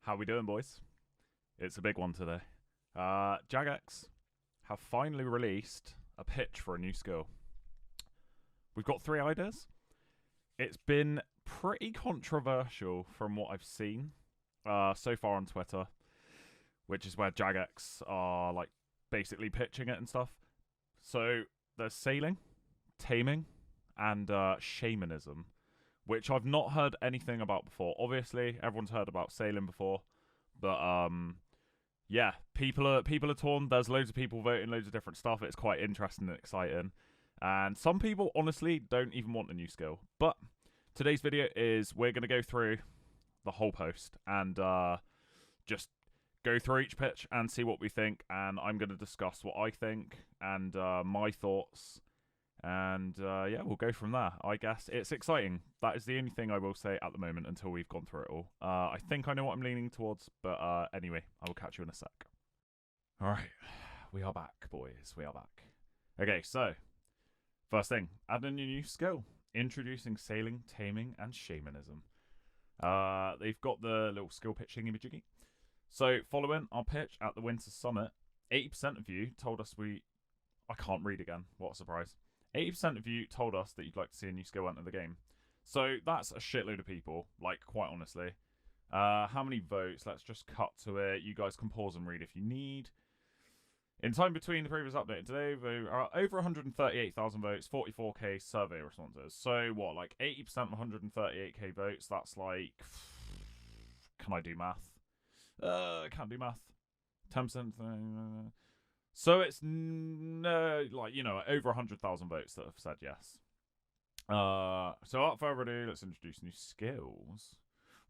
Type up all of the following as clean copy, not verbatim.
How we doing, boys? It's a big one today. Jagex have finally released a pitch for a new skill. We've got 3 ideas. It's been pretty controversial from what I've seen so far on Twitter, which is where Jagex are like basically pitching it and stuff. So there's sailing, taming, and shamanism, which I've not heard anything about before. Obviously, everyone's heard about sailing before, but yeah, people are torn. There's loads of people voting, loads of different stuff. It's quite interesting and exciting. And some people honestly don't even want a new skill. But today's video is we're going to go through the whole post and just go through each pitch and see what we think. And I'm going to discuss what I think and my thoughts. And yeah, we'll go from there. I guess it's exciting. That is the only thing I will say at the moment until we've gone through it all. I think I know what I'm leaning towards, but anyway, I will catch you in a sec. All right, we are back, boys. We are back. Okay, so first thing, adding a new skill, introducing sailing, taming, and shamanism. They've got the little skill pitch thingy-majiggy. So following our pitch at the Winter Summit, 80% of you told us I can't read again. What a surprise. 80% of you told us that you'd like to see a new skill enter the game. So that's a shitload of people, like, quite honestly. How many votes? Let's just cut to it. You guys can pause and read if you need. In time between the previous update and today, there are over 138,000 votes, 44k survey responses. So, what, like 80% of 138k votes? That's like... Can I do math? I can't do math. 10%... So it's like, you know, over 100,000 votes that have said yes. So without further ado, let's introduce new skills.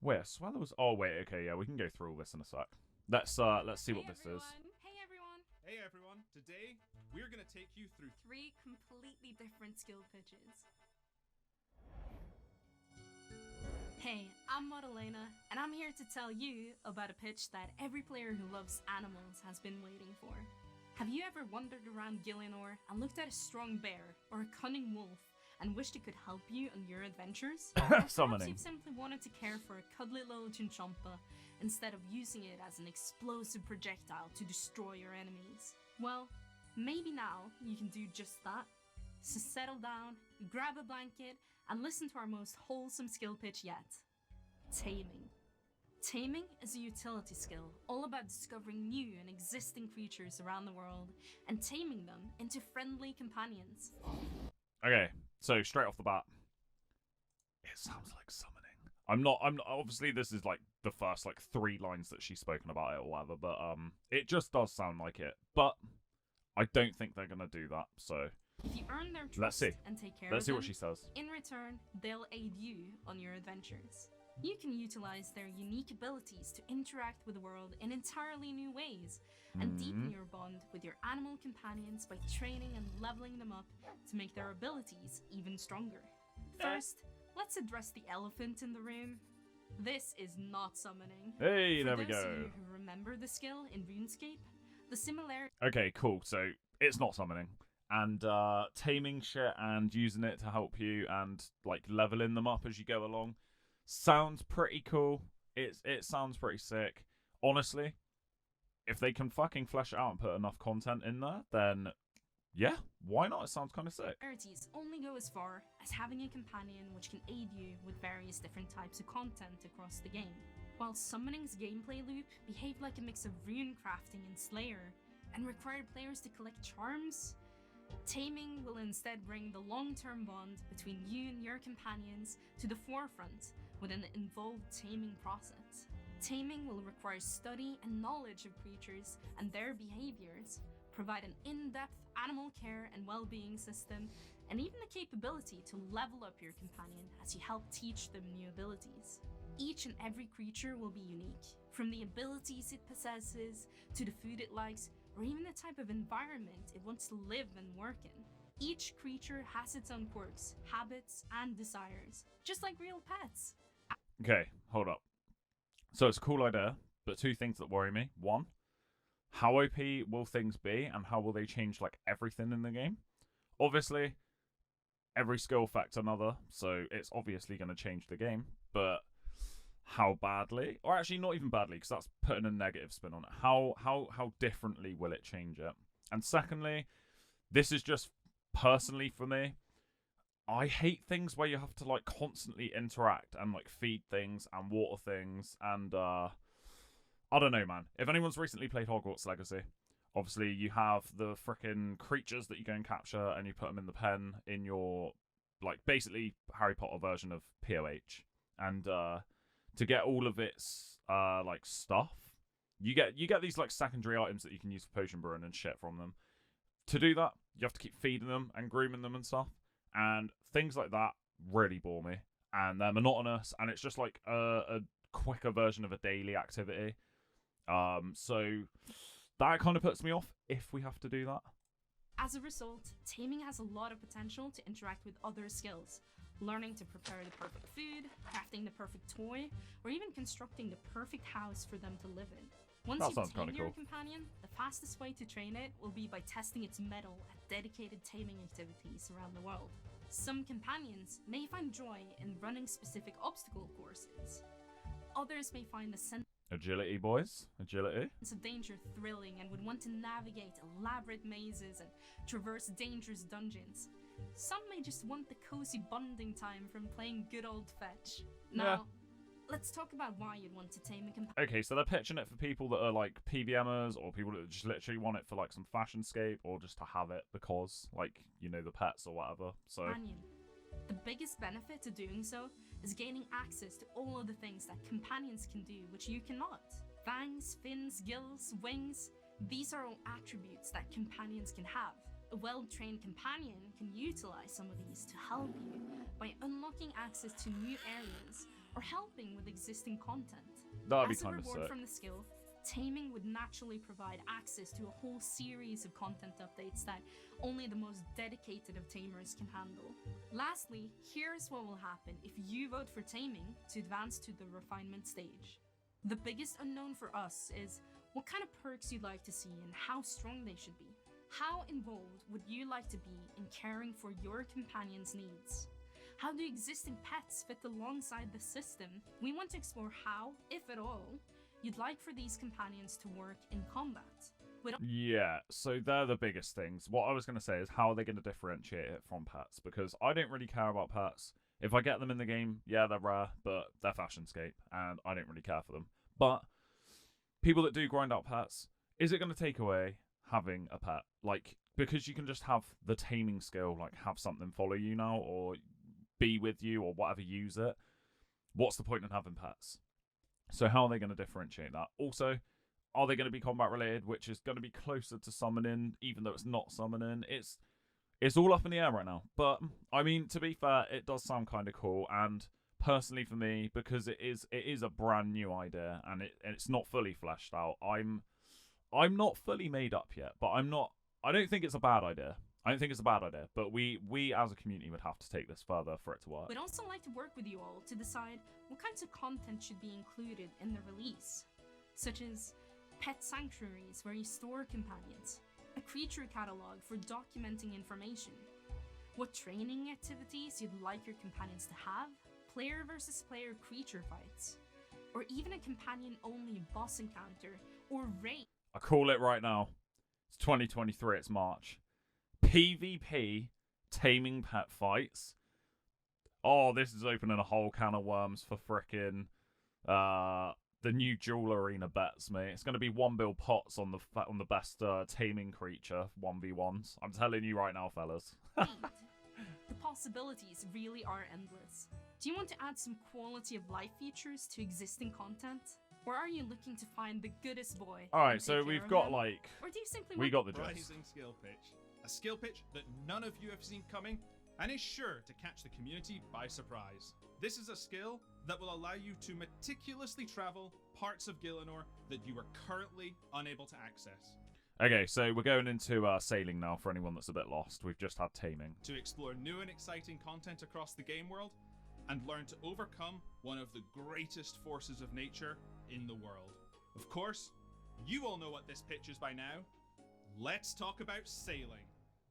Where Swallows? Oh wait, okay, yeah, we can go through all this in a sec. Let's see what this is. Hey everyone! Hey everyone! Today we're gonna take you through 3 completely different skill pitches. Hey, I'm Madalena, and I'm here to tell you about a pitch that every player who loves animals has been waiting for. Have you ever wandered around Gillianor and looked at a strong bear or a cunning wolf and wished it could help you on your adventures? Or perhaps you've simply wanted to care for a cuddly little chinchompa instead of using it as an explosive projectile to destroy your enemies. Well, maybe now you can do just that. So settle down, grab a blanket, and listen to our most wholesome skill pitch yet. Taming. Taming is a utility skill, all about discovering new and existing creatures around the world and taming them into friendly companions. Okay, so straight off the bat, it sounds like summoning. I'm not obviously this is like the first like 3 lines that she's spoken about it or whatever, but it just does sound like it. But I don't think they're gonna do that, so if you earn their trust let's see. And take care let's of see them, what she says. in return, they'll aid you on your adventures. You can utilize their unique abilities to interact with the world in entirely new ways and deepen your bond with your animal companions by training and leveling them up to make their abilities even stronger. First, let's address the elephant in the room. This is not summoning. Hey, there we For those go. of you who remember the skill in Runescape, the similarity... Okay, cool. So it's not summoning. And taming shit and using it to help you and like leveling them up as you go along. Sounds pretty cool. It sounds pretty sick. Honestly, if they can fucking flesh it out and put enough content in there, then yeah, why not? It sounds kind of sick. only go as far as having a companion which can aid you with various different types of content across the game. While summoning's gameplay loop behaved like a mix of rune crafting and Slayer, and required players to collect charms, taming will instead bring the long-term bond between you and your companions to the forefront with an involved taming process. Taming will require study and knowledge of creatures and their behaviors, provide an in-depth animal care and well-being system, and even the capability to level up your companion as you help teach them new abilities. Each and every creature will be unique, from the abilities it possesses, to the food it likes, or even the type of environment it wants to live and work in. Each creature has its own quirks, habits, and desires, just like real pets. Okay, hold up. So it's a cool idea, but 2 things that worry me. 1, how OP will things be, and how will they change like everything in the game? Obviously, every skill affects another, so it's obviously going to change the game, but how badly, or actually not even badly, because that's putting a negative spin on it. How differently will it change it? And secondly, this is just personally for me. I hate things where you have to like constantly interact and like feed things and water things, and I don't know, man. If anyone's recently played Hogwarts Legacy, obviously you have the frickin' creatures that you go and capture, and you put them in the pen in your like basically Harry Potter version of POH, and to get all of its like stuff, you get these like secondary items that you can use for potion brewing and shit from them. To do that, you have to keep feeding them and grooming them and stuff. And things like that really bore me. And they're monotonous. And it's just like a quicker version of a daily activity. So that kind of puts me off if we have to do that. As a result, taming has a lot of potential to interact with other skills. Learning to prepare the perfect food, crafting the perfect toy, or even constructing the perfect house for them to live in. Once you've tamed your companion, the fastest way to train it will be by testing its mettle at dedicated taming activities around the world. Some companions may find joy in running specific obstacle courses. Others may find the sense Agility, boys. Agility. of danger thrilling and would want to navigate elaborate mazes and traverse dangerous dungeons. Some may just want the cozy bonding time from playing good old fetch. Now, let's talk about why you'd want to tame a companion. Okay, so they're pitching it for people that are like PVMers, or people that just literally want it for like some fashionscape, or just to have it because, like, you know, the pets or whatever. So The biggest benefit to doing so is gaining access to all of the things that companions can do which you cannot. Fangs, fins, gills, wings, these are all attributes that companions can have. A well-trained companion can utilize some of these to help you by unlocking access to new areas or helping with existing content. that'd be As a kind of reward sick. from the skill, taming would naturally provide access to a whole series of content updates that only the most dedicated of tamers can handle. Lastly, here's what will happen if you vote for taming to advance to the refinement stage. The biggest unknown for us is what kind of perks you'd like to see and how strong they should be. How involved would you like to be in caring for your companion's needs? How do existing pets fit alongside the system? We want to explore how, if at all, you'd like for these companions to work in combat. Yeah, so they're the biggest things. What I was going to say is how are they going to differentiate it from pets? Because I don't really care about pets. If I get them in the game, yeah, they're rare, but they're fashionscape, and I don't really care for them. But people that do grind out pets, is it going to take away having a pet? Like, because you can just have the taming skill, like have something follow you now, or be with you, or whatever, use it. What's the point in having pets? So how are they going to differentiate that? Also, are they going to be combat related, which is going to be closer to summoning, even though it's not summoning? It's all up in the air right now. But I mean, to be fair, it does sound kind of cool. And personally, for me, because it is a brand new idea and it's not fully fleshed out. I'm not fully made up yet, but I don't think it's a bad idea. I don't think it's a bad idea, but we as a community would have to take this further for it to work. We'd also like to work with you all to decide what kinds of content should be included in the release, such as pet sanctuaries where you store companions, a creature catalog for documenting information, what training activities you'd like your companions to have, player versus player creature fights, or even a companion-only boss encounter or raid. I call it right now. It's 2023, it's March. PvP taming pet fights. Oh, this is opening a whole can of worms for frickin' the new duel arena bets, mate. It's going to be 1 bill pots on the best taming creature 1v1s. I'm telling you right now, fellas. The possibilities really are endless. Do you want to add some quality of life features to existing content? Or are you looking to find the goodest boy? Alright, so we've got like... Or do you simply we got the gist. Rising skill pitch. A skill pitch that none of you have seen coming and is sure to catch the community by surprise. This is a skill that will allow you to meticulously travel parts of Gielinor that you are currently unable to access. Okay, so we're going into sailing now for anyone that's a bit lost. We've just had taming. To explore new and exciting content across the game world and learn to overcome one of the greatest forces of nature in the world. Of course, you all know what this pitch is by now. Let's talk about sailing.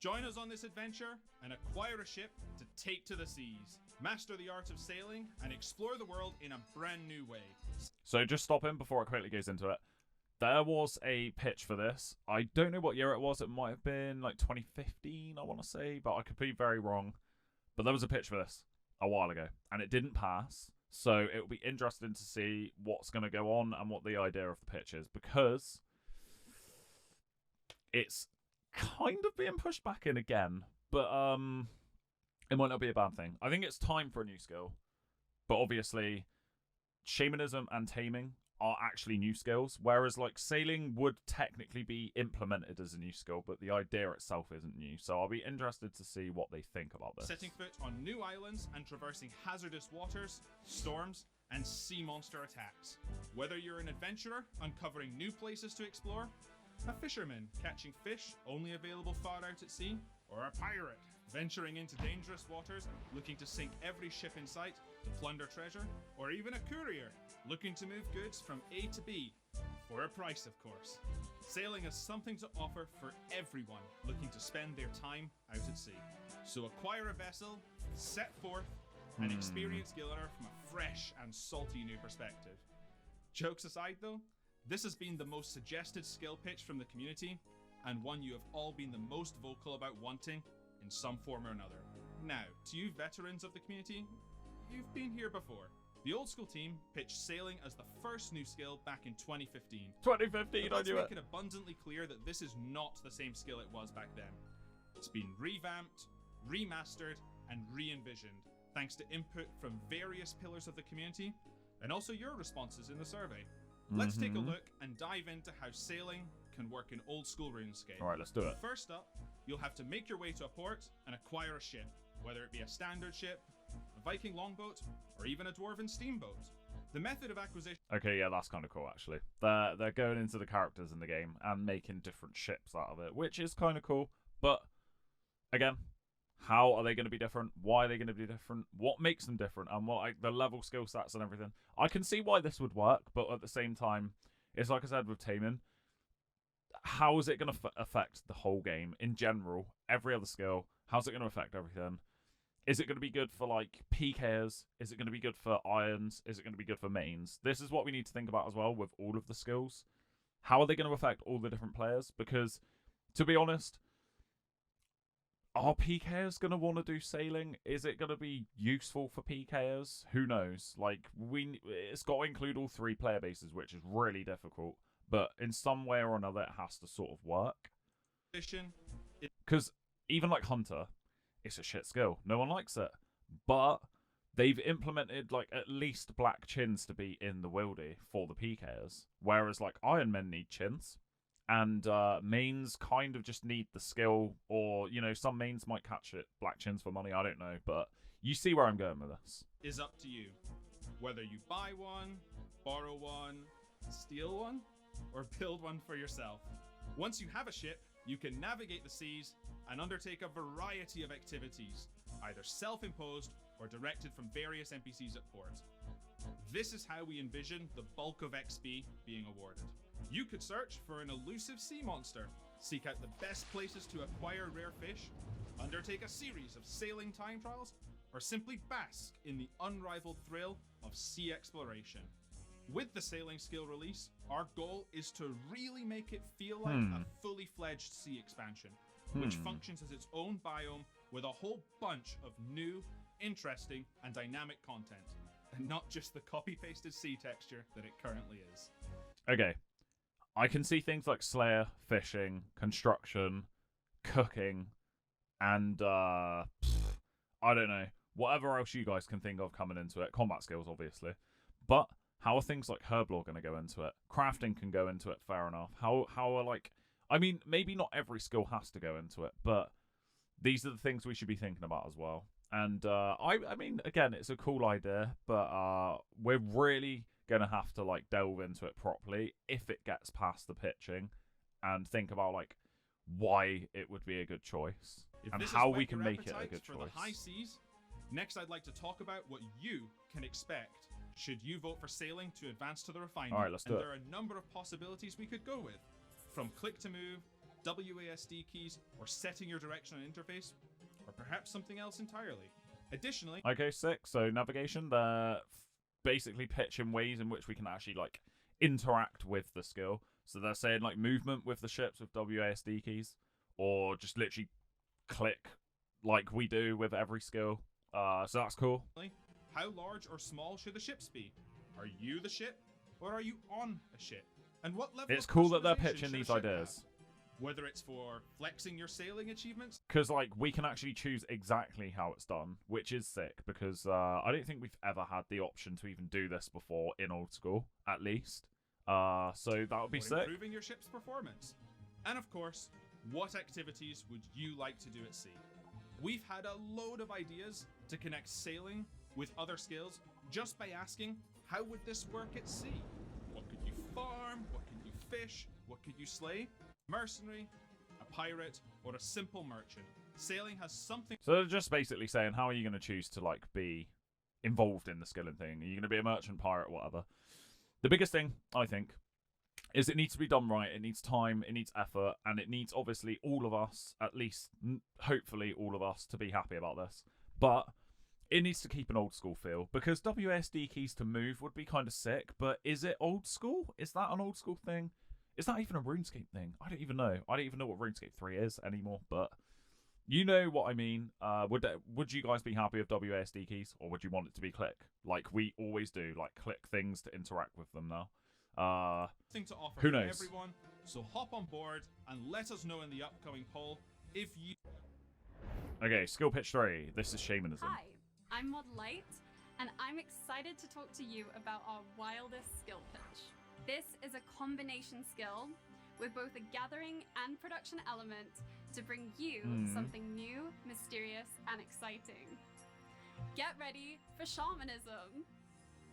Join us on this adventure and acquire a ship to take to the seas. Master the art of sailing and explore the world in a brand new way. So just stop him before it quickly goes into it. There was a pitch for this. I don't know what year it was. It might have been like 2015, I want to say, but I could be very wrong. But there was a pitch for this a while ago, and it didn't pass. So it will be interesting to see what's going to go on and what the idea of the pitch is, because it's kind of being pushed back in again. But it might not be a bad thing. I think it's time for a new skill. But obviously, shamanism and taming are actually new skills, whereas like sailing would technically be implemented as a new skill, but the idea itself isn't new. So I'll be interested to see what they think about this. Setting foot on new islands and traversing hazardous waters, storms, and sea monster attacks. Whether you're an adventurer uncovering new places to explore, a fisherman catching fish only available far out at sea, or a pirate venturing into dangerous waters looking to sink every ship in sight to plunder treasure, or even a courier looking to move goods from A to B, for a price of course. Sailing has something to offer for everyone looking to spend their time out at sea. So acquire a vessel, set forth, and experience Gilliner from a fresh and salty new perspective. Jokes aside though, this has been the most suggested skill pitch from the community, and one you have all been the most vocal about wanting in some form or another. Now, to you veterans of the community, you've been here before. The old school team pitched sailing as the first new skill back in 2015. 2015, But I let's knew make it. it abundantly clear that this is not the same skill it was back then. It's been revamped, remastered, and re-envisioned, thanks to input from various pillars of the community, and also your responses in the survey. Let's take a look and dive into how sailing can work in old school RuneScape. Alright, let's do it. First up, you'll have to make your way to a port and acquire a ship, whether it be a standard ship, a Viking longboat, or even a dwarven steamboat. The method of acquisition... Okay, yeah, that's kind of cool, actually. They're going into the characters in the game and making different ships out of it, which is kind of cool. But, again, how are they going to be different? Why are they going to be different? What makes them different? And what the level skill stats and everything. I can see why this would work, but at the same time, it's like I said with taming. How is it going to affect the whole game in general? Every other skill. How's it going to affect everything? Is it going to be good for, like, PKers? Is it going to be good for irons? Is it going to be good for mains? This is what we need to think about as well with all of the skills. How are they going to affect all the different players? Because, to be honest, are PKers going to want to do sailing? Is it going to be useful for PKers? Who knows? Like, it's got to include all three player bases, which is really difficult. But in some way or another, it has to sort of work. Because even like Hunter, it's a shit skill. No one likes it. But they've implemented like at least black chins to be in the wildy for the PKers. Whereas like Iron Men need chins. And mains kind of just need the skill. Or, you know, some mains might catch it. Black chins for money, I don't know. But you see where I'm going with this. Is up to you. Whether you buy one, borrow one, steal one, or build one for yourself. Once you have a ship, you can navigate the seas and undertake a variety of activities, either self-imposed or directed from various NPCs at port. This is how we envision the bulk of XP being awarded. You could search for an elusive sea monster, seek out the best places to acquire rare fish, undertake a series of sailing time trials, or simply bask in the unrivaled thrill of sea exploration. With the sailing skill release, our goal is to really make it feel like a fully fledged sea expansion, which functions as its own biome with a whole bunch of new, interesting, and dynamic content, and not just the copy-pasted sea texture that it currently is. Okay. I can see things like Slayer, fishing, construction, cooking, and I don't know, whatever else you guys can think of coming into it. Combat skills, obviously. But how are things like Herblore going to go into it? Crafting can go into it, fair enough. How are like... I mean, maybe not every skill has to go into it, but these are the things we should be thinking about as well. And I mean, again, it's a cool idea, but we're really going to have to like delve into it properly if it gets past the pitching and think about like why it would be a good choice and how we can make it a good choice. The high seas, next I'd like to talk about what you can expect should you vote for sailing to advance to the refinement. All right, let's do it. There are a number of possibilities we could go with, from click to move, WASD keys, or setting your direction on interface, or perhaps something else entirely. Additionally, Okay, sick. So navigation, they're basically pitching ways in which we can actually like interact with the skill. So they're saying like movement with the ships with WASD keys, or just literally click like we do with every skill. So that's cool. how large or small should the ships be? Are you the ship, or are you on a ship? And what level It's of cool that they're customization pitching should a these ship ideas. have? Whether it's for flexing your sailing achievements, Because like we can actually choose exactly how it's done, which is sick. Because I don't think we've ever had the option to even do this before in old school, at least. So that would be or sick. improving your ship's performance. And of course, what activities would you like to do at sea? We've had a load of ideas to connect sailing with other skills just by asking, how would this work at sea? What could you farm? What could you fish? What could you slay? Mercenary, a pirate, or a simple merchant. Sailing has something. So they're just basically saying, how are you going to choose to like be involved in the skilling thing? Are you going to be a merchant, pirate, whatever? The biggest thing, I think, is it needs to be done right. It needs time, it needs effort, and it needs obviously all of us, at least hopefully all of us, to be happy about this. But it needs to keep an old school feel, because WSD keys to move would be kind of sick, but is it old school? Is that an old school thing? Is that even a RuneScape thing? I don't even know. I don't even know what RuneScape 3 is anymore, but you know what I mean. Would you guys be happy with WASD keys, or would you want it to be click? Like we always do, like click things to interact with them now. Thing to offer Who for knows? everyone, so hop on board and let us know in the upcoming poll if you. Okay, skill pitch 3. This is shamanism. Hi, I'm Mod Light, and I'm excited to talk to you about our wildest skill pitch. This is a combination skill with both a gathering and production element to bring you something new, mysterious, and exciting. Get ready for shamanism!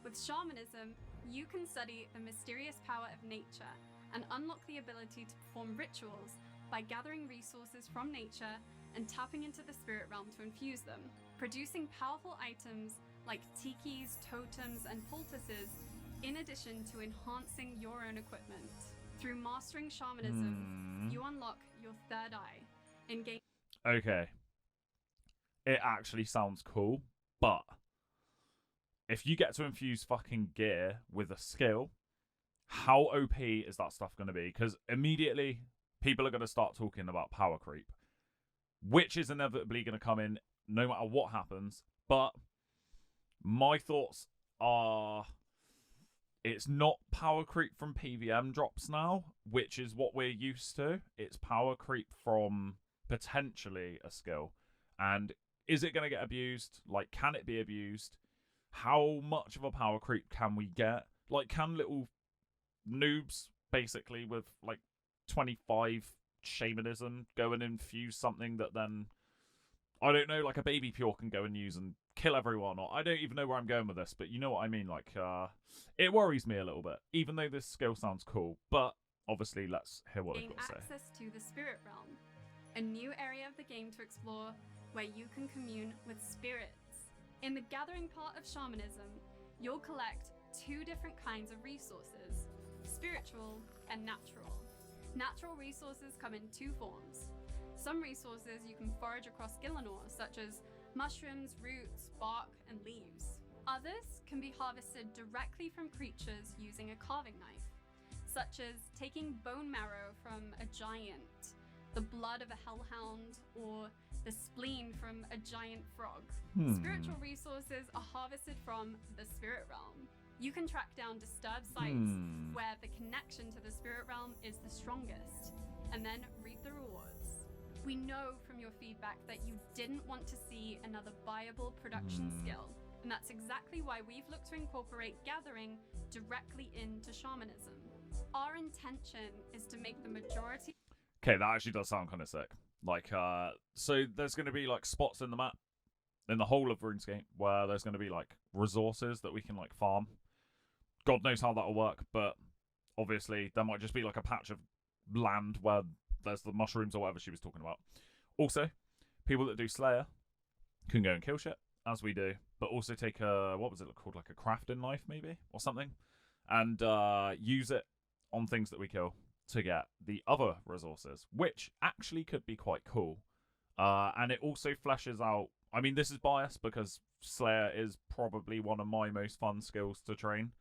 With shamanism, you can study the mysterious power of nature and unlock the ability to perform rituals by gathering resources from nature and tapping into the spirit realm to infuse them, producing powerful items like tikis, totems, and poultices, in addition to enhancing your own equipment. Through mastering shamanism, you unlock your third eye and gain. Okay. It actually sounds cool, but if you get to infuse fucking gear with a skill, how OP is that stuff going to be? Because immediately people are going to start talking about power creep, which is inevitably going to come in no matter what happens. But my thoughts are, it's not power creep from PVM drops now, which is what we're used to. It's power creep from potentially a skill. And is it going to get abused? Like, can it be abused? How much of a power creep can we get? Like, can little noobs, basically, with, like, 25 shamanism go and infuse something that then, I don't know, like a baby pure can go and use and kill everyone? Or I don't even know where I'm going with this, but you know what I mean? Like, it worries me a little bit, even though this skill sounds cool. But, obviously, let's hear what they've Gain got to say. access to the spirit realm, a new area of the game to explore where you can commune with spirits. In the gathering part of shamanism, you'll collect two different kinds of resources, spiritual and natural. Natural resources come in two forms. Some resources you can forage across Gillinor, such as mushrooms, roots, bark, and leaves. Others can be harvested directly from creatures using a carving knife, such as taking bone marrow from a giant, the blood of a hellhound, or the spleen from a giant frog. Spiritual resources are harvested from the spirit realm. You can track down disturbed sites where the connection to the spirit realm is the strongest, and then reap the rewards. We know from your feedback that you didn't want to see another viable production skill, and that's exactly why we've looked to incorporate gathering directly into shamanism. Our intention is to make the majority. Okay, that actually does sound kind of sick. Like, so there's going to be, like, spots in the map, in the whole of RuneScape, where there's going to be, like, resources that we can, like, farm. God knows how that'll work, but obviously there might just be, like, a patch of land where there's the mushrooms or whatever she was talking about. Also, people that do Slayer can go and kill shit, as we do, but also take a, what was it called, like a crafting knife, maybe, or something, and use it on things that we kill. to get the other resources, which actually could be quite cool. And it also fleshes out. I mean, this is biased because Slayer is probably one of my most fun skills to train.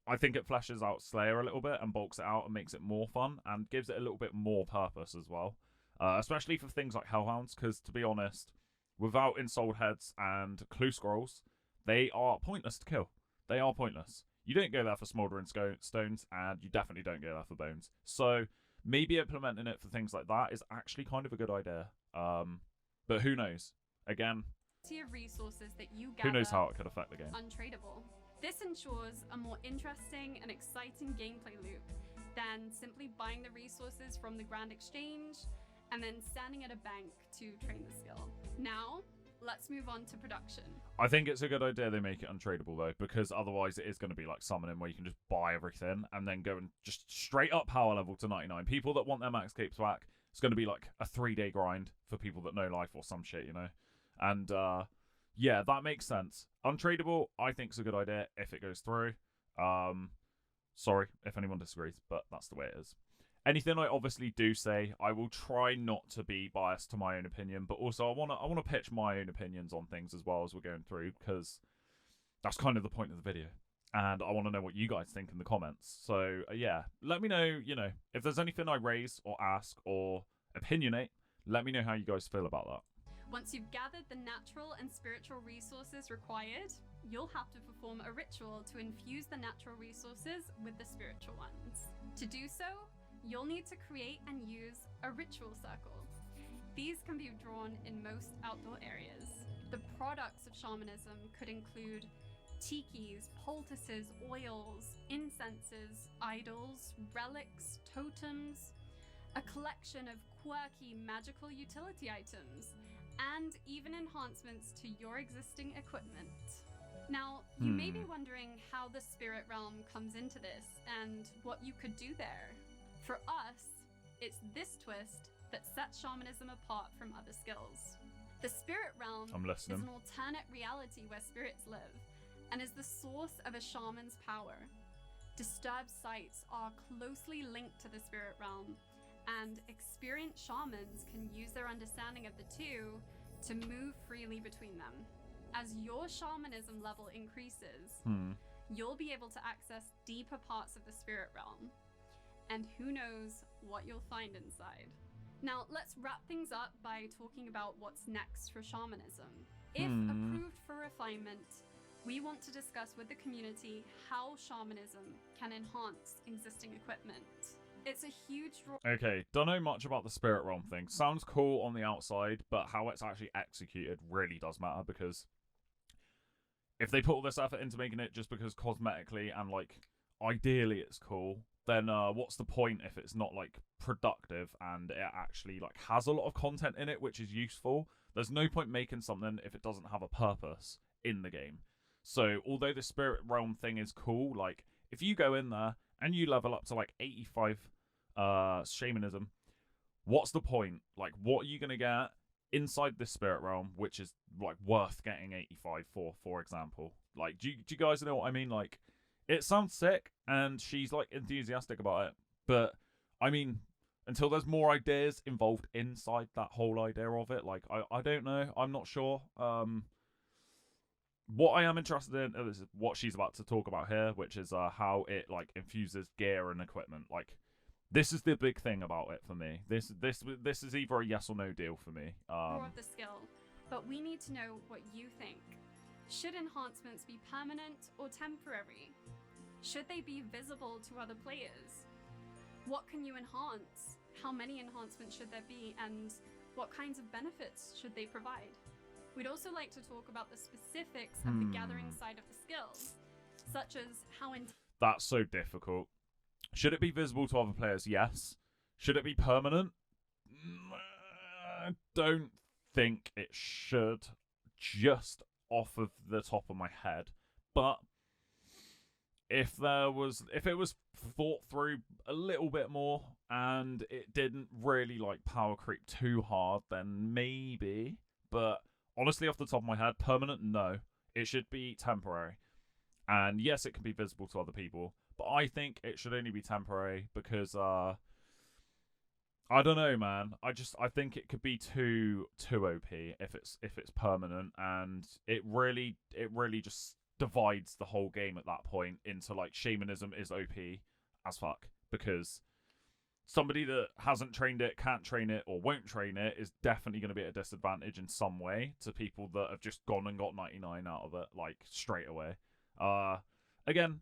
I think it fleshes out Slayer a little bit and bulks it out and makes it more fun and gives it a little bit more purpose as well. Especially for things like Hellhounds, because to be honest, without Ensouled Heads and Clue Scrolls, they are pointless to kill. They are pointless. You don't go there for Smouldering Stones, and you definitely don't go there for Bones. So maybe implementing it for things like that is actually kind of a good idea. But who knows? Again, of resources that you gather who knows how it could affect the game. Untradeable. This ensures a more interesting and exciting gameplay loop than simply buying the resources from the Grand Exchange and then standing at a bank to train the skill. Now, let's move on to production. I think it's a good idea they make it untradeable though, because otherwise it is going to be like summoning where you can just buy everything and then go and just straight up power level to 99. People that want their max capes back, it's going to be like a 3-day grind for people that know life or some shit, you know? And yeah, that makes sense. Untradeable, I think, is a good idea if it goes through. Sorry if anyone disagrees, but that's the way it is. Anything I obviously do say, I will try not to be biased to my own opinion, but also I want to pitch my own opinions on things as well as we're going through, because that's kind of the point of the video. And I want to know what you guys think in the comments. So yeah, let me know, you know, if there's anything I raise or ask or opinionate, let me know how you guys feel about that. Once you've gathered the natural and spiritual resources required, you'll have to perform a ritual to infuse the natural resources with the spiritual ones. To do so, you'll need to create and use a ritual circle. These can be drawn in most outdoor areas. The products of shamanism could include tikis, poultices, oils, incenses, idols, relics, totems, a collection of quirky magical utility items, and even enhancements to your existing equipment. Now, you may be wondering how the spirit realm comes into this and what you could do there. For us, it's this twist that sets shamanism apart from other skills. The spirit realm is an alternate reality where spirits live and is the source of a shaman's power. Disturbed sites are closely linked to the spirit realm, and experienced shamans can use their understanding of the two to move freely between them. As your shamanism level increases, you'll be able to access deeper parts of the spirit realm, and who knows what you'll find inside. Now, let's wrap things up by talking about what's next for shamanism. If approved for refinement, we want to discuss with the community how shamanism can enhance existing equipment. It's a huge draw. Okay, don't know much about the spirit realm thing. Sounds cool on the outside, but how it's actually executed really does matter, because if they put all this effort into making it just because cosmetically and like ideally it's cool, then what's the point if it's not like productive and it actually like has a lot of content in it which is useful? There's no point making something if it doesn't have a purpose in the game. So although the spirit realm thing is cool, like if you go in there and you level up to like 85 shamanism, what's the point? Like, what are you gonna get inside this spirit realm which is like worth getting 85 for example? Like, do you guys know what I mean? Like, it sounds sick and she's like enthusiastic about it, but I mean, until there's more ideas involved inside that whole idea of it, like I don't know, I'm not sure. What I am interested in is what she's about to talk about here, which is how it like infuses gear and equipment. Like, this is the big thing about it for me. This is either a yes or no deal for me. More of the skill, but we need to know what you think. Should enhancements be permanent or temporary? Should they be visible to other players? What can you enhance? How many enhancements should there be, and what kinds of benefits should they provide? We'd also like to talk about the specifics of the gathering side of the skills, such as how that's so difficult. Should it be visible to other players? Yes. Should it be permanent? I don't think it should, just off of the top of my head. But if it was thought through a little bit more and it didn't really like power creep too hard, then maybe. But honestly, off the top of my head, permanent, no. It should be temporary. And yes, it can be visible to other people, but I think it should only be temporary because I don't know, man. I think it could be too OP if it's permanent, and it really just divides the whole game at that point into like shamanism is OP as fuck, because somebody that hasn't trained it, can't train it, or won't train it is definitely going to be at a disadvantage in some way to people that have just gone and got 99 out of it like straight away. Again,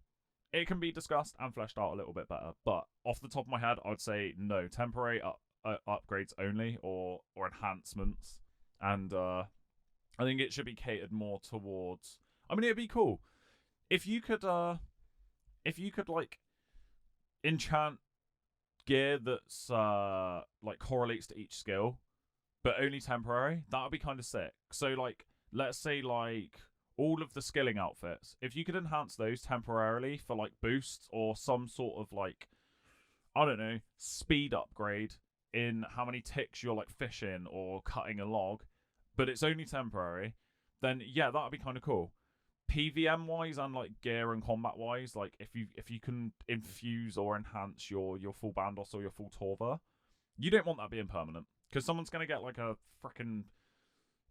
it can be discussed and fleshed out a little bit better, but off the top of my head, I'd say no, temporary upgrades only, or enhancements, and I think it should be catered more towards. I mean, it'd be cool if you could like enchant gear that's like correlates to each skill, but only temporary. That would be kind of sick. So like, let's say like all of the skilling outfits, if you could enhance those temporarily for like boosts or some sort of like, I don't know, speed upgrade in how many ticks you're like fishing or cutting a log, but it's only temporary, then yeah, that would be kind of cool. PVM wise and like gear and combat wise, like if you can infuse or enhance your full Bandos or your full Torva, you don't want that being permanent, because someone's gonna get like a freaking.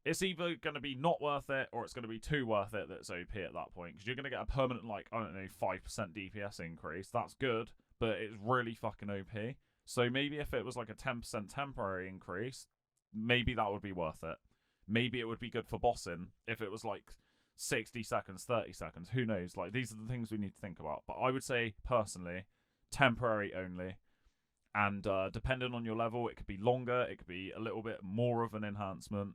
It's either going to be not worth it or it's going to be too worth it that's OP at that point. Because you're going to get a permanent, like, I don't know, 5% DPS increase. That's good, but it's really fucking OP. So maybe if it was like a 10% temporary increase, maybe that would be worth it. Maybe it would be good for bossing if it was like 60 seconds, 30 seconds. Who knows? Like, these are the things we need to think about. But I would say, personally, temporary only. And depending on your level, it could be longer. It could be a little bit more of an enhancement.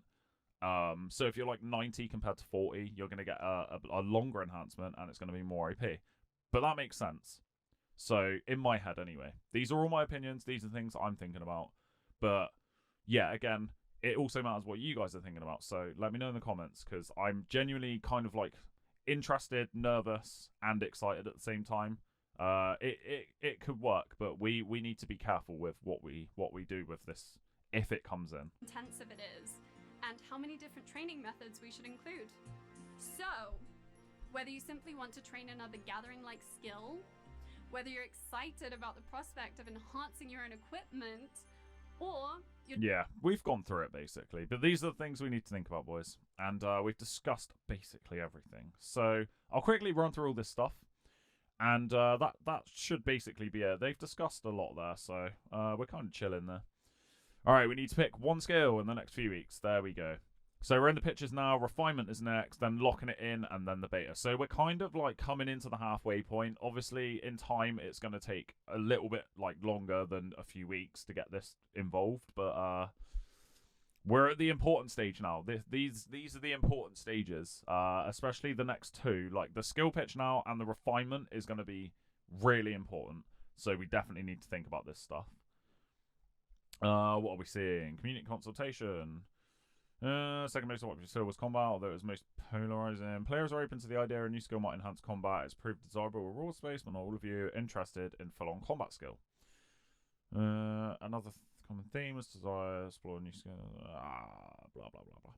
So if you're like 90 compared to 40, you're going to get a longer enhancement, and it's going to be more OP. But that makes sense. So in my head anyway, these are all my opinions. These are things I'm thinking about. But yeah, again, it also matters what you guys are thinking about. So let me know in the comments, because I'm genuinely kind of like interested, nervous, and excited at the same time. It could work, but we need to be careful with what we do with this if it comes in. Intensive it is, and how many different training methods we should include. So, whether you simply want to train another gathering-like skill, whether you're excited about the prospect of enhancing your own equipment, or you're... Yeah, we've gone through it basically, but these are the things we need to think about, boys. And we've discussed basically everything. So I'll quickly run through all this stuff, and that should basically be it. They've discussed a lot there, so we're kind of chilling there. Alright, we need to pick one skill in the next few weeks. There we go. So we're in the pictures now. Refinement is next, then locking it in, and then the beta. So we're kind of like coming into the halfway point. Obviously, in time, it's going to take a little bit like longer than a few weeks to get this involved. But we're at the important stage now. These are the important stages, especially the next two. Like the skill pitch now and the refinement is going to be really important. So we definitely need to think about this stuff. What are we seeing? Community consultation. Second most popular skill was combat, although it was most polarizing. Players are open to the idea a new skill might enhance combat. It's proved desirable with rule space, but not all of you interested in full-on combat skill. Another common theme is desire explore a new skill. Blah, blah, blah, blah.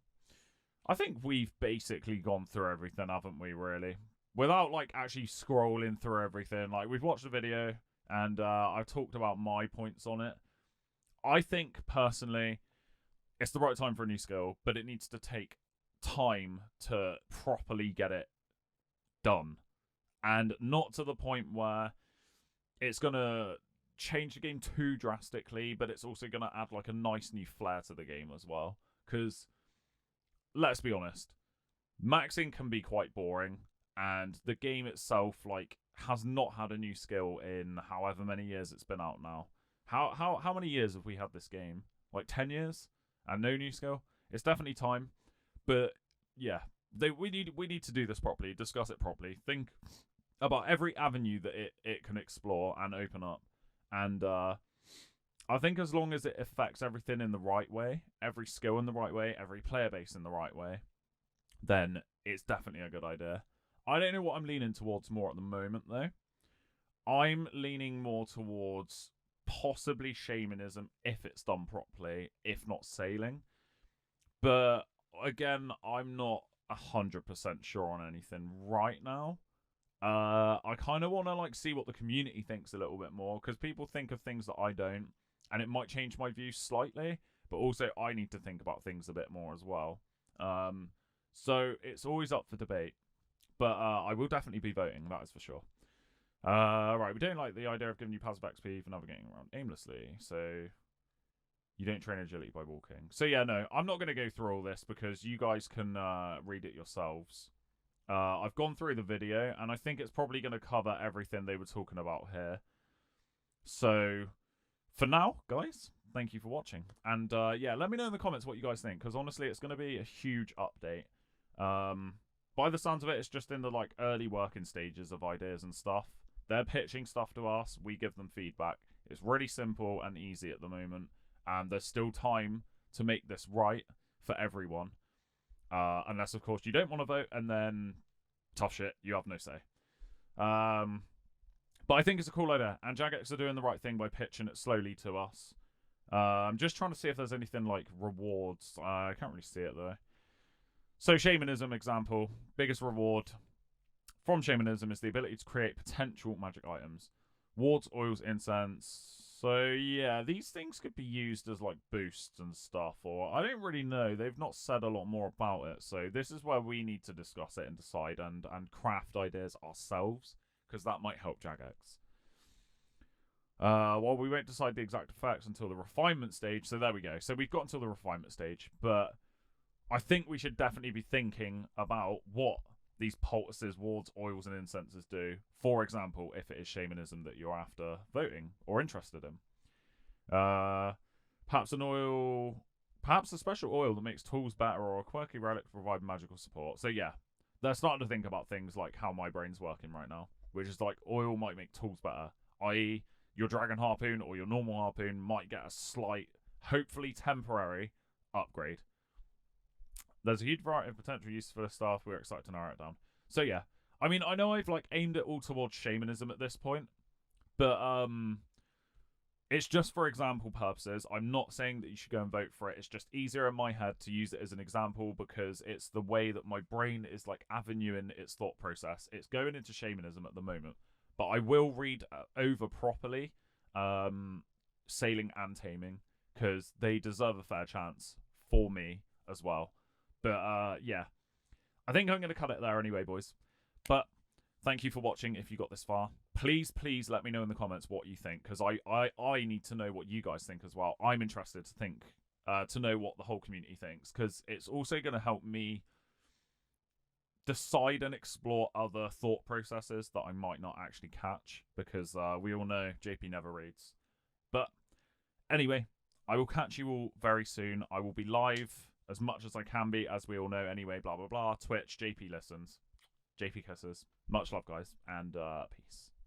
I think we've basically gone through everything, haven't we, really? Without, like, actually scrolling through everything. Like, we've watched the video, and I've talked about my points on it. I think, personally, it's the right time for a new skill, but it needs to take time to properly get it done. And not to the point where it's going to change the game too drastically, but it's also going to add like a nice new flair to the game as well. Because, let's be honest, maxing can be quite boring, and the game itself like has not had a new skill in however many years it's been out now. How many years have we had this game? Like 10 years? And no new skill? It's definitely time. But yeah, we need to do this properly, discuss it properly, think about every avenue that it can explore and open up. And I think as long as it affects everything in the right way, every skill in the right way, every player base in the right way, then it's definitely a good idea. I don't know what I'm leaning towards more at the moment, though. I'm leaning more towards possibly shamanism if it's done properly, if not sailing. But again, I'm not 100% sure on anything right now. I kind of want to like see what the community thinks a little bit more, because people think of things that I don't, and it might change my views slightly, but also I need to think about things a bit more as well. So it's always up for debate, but I will definitely be voting, that is for sure. Right, we don't like the idea of giving you passive XP for navigating around aimlessly, so you don't train agility by walking. So yeah, no, I'm not going to go through all this because you guys can read it yourselves. I've gone through the video, and I think it's probably going to cover everything they were talking about here. So, for now, guys, thank you for watching. And, yeah, let me know in the comments what you guys think, because honestly, it's going to be a huge update. By the sounds of it, it's just in the, like, early working stages of ideas and stuff. They're pitching stuff to us. We give them feedback. It's really simple and easy at the moment, and there's still time to make this right for everyone. Unless, of course, you don't want to vote, and then tough shit, you have no say. But I think it's a cool idea, and Jagex are doing the right thing by pitching it slowly to us. I'm just trying to see if there's anything like rewards. I can't really see it, though. So, Shamanism example. Biggest reward from Shamanism is the ability to create potential magic items. Wards, oils, incense. So, yeah, these things could be used as, like, boosts and stuff, or I don't really know. They've not said a lot more about it, so this is where we need to discuss it and decide and craft ideas ourselves, because that might help Jagex. Well, we won't decide the exact effects until the refinement stage, so there we go. So we've got until the refinement stage, but I think we should definitely be thinking about what these poultices, wards, oils, and incenses do. For example, if it is shamanism that you're after voting or interested in. Perhaps an oil, perhaps a special oil that makes tools better, or a quirky relic to provide magical support. So yeah, they're starting to think about things like how my brain's working right now, which is like oil might make tools better, i.e. your dragon harpoon or your normal harpoon might get a slight, hopefully temporary, upgrade. There's a huge variety of potential uses for this stuff. We're excited to narrow it down. So yeah, I mean, I know I've like aimed it all towards shamanism at this point, but it's just for example purposes. I'm not saying that you should go and vote for it. It's just easier in my head to use it as an example because it's the way that my brain is like avenuing its thought process. It's going into shamanism at the moment, but I will read over properly sailing and taming because they deserve a fair chance for me as well. But, yeah, I think I'm going to cut it there anyway, boys. But thank you for watching if you got this far. Please, please let me know in the comments what you think, because I need to know what you guys think as well. I'm interested to know what the whole community thinks, because it's also going to help me decide and explore other thought processes that I might not actually catch, because we all know JP never reads. But anyway, I will catch you all very soon. I will be live as much as I can be, as we all know anyway, blah, blah, blah. Twitch, JP listens. JP kisses. Much love, guys, and peace.